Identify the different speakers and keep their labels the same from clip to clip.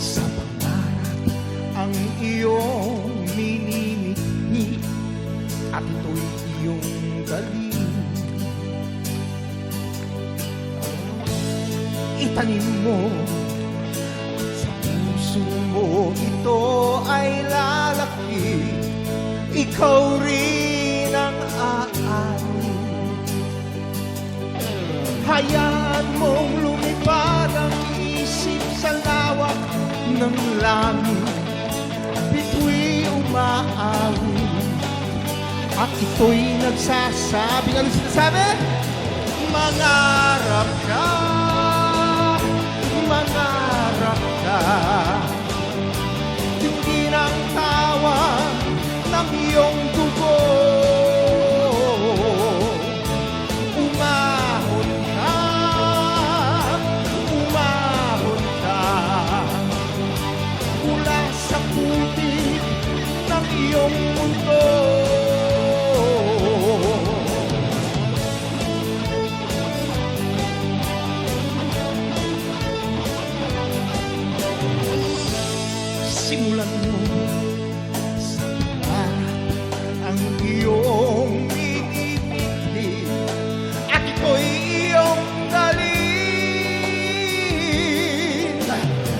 Speaker 1: sa pangarap ang iyong minimithi at ito'y iyong galing. Itanim mo sa puso mo, ito ay lalaki, ikaw rin ang aani. Hayaan mong lumipad ang isip sa lawak ng langit, bitu'y umaawi at ito'y nagsasabi. Ano sinasabi? Mangarap ka, mangarap ka. Hindi ng tawa ng iyong dugo. Umahon ka, umahon ka mula sa putik ng iyong mundo. Simulan mo sa pangarap ang iyong minimithi at ito'y iyong dalhin.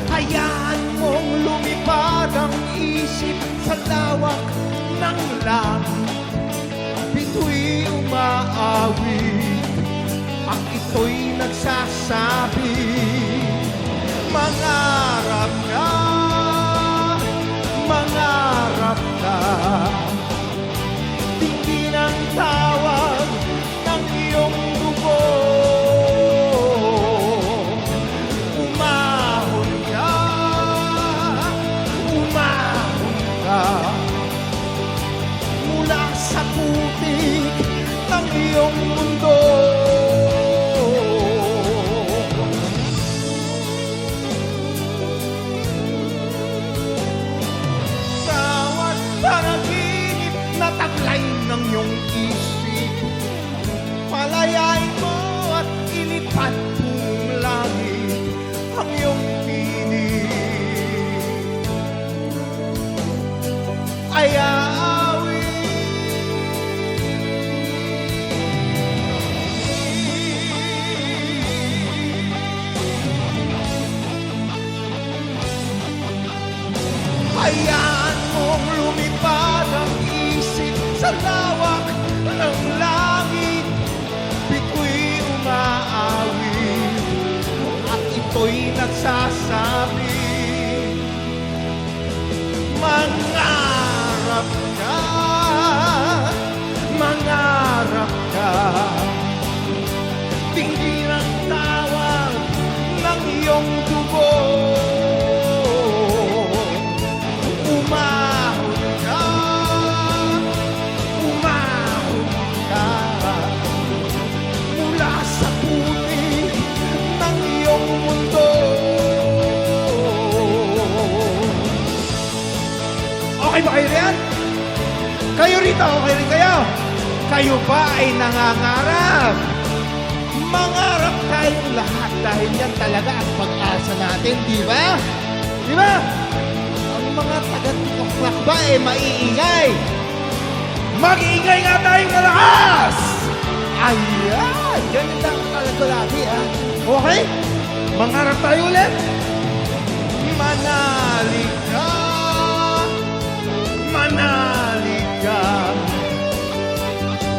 Speaker 1: Hayaan mong lumipad ang isip sa lawak ng langit, bitu'y umaawit at ito'y nagsasabi, mangarap ka, mangarap ka. Tingin ang tawag ng iyong dugo. Umahon ka, umahon ka mula sa putik ng iyong mundo. Panaginip na taglay ng iyong isip, palayain mo at ilipat mong langit ang iyong piling. Ay aawi hayaan mong lumipad ang isip sa lawak ng langit, bitu'y umaawit at ito'y nagsasabi, mangarap ka, mangarap ka. Tingin ang tawag ng iyong dugo. Umahon ka, umahon ka mula sa putik ng iyong mundo. Okay ba kayo riyan? Kayo rito, okay rin kayo? Kayo ba ay nangangarap? Mangarap tayong lahat dahil yan talaga ang pag-asa natin, di ba? Di ba? Mga taga-tuklak ba maiingay? Mag-iingay nga tayong malakas! Ayan! Ganyan lang talaga lagi, ha? Okay? Mangarap tayo ulit? Manalig ka, manalig ka.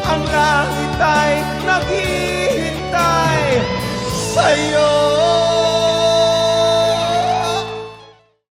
Speaker 1: Ang langit ay naghihintay sa'yo.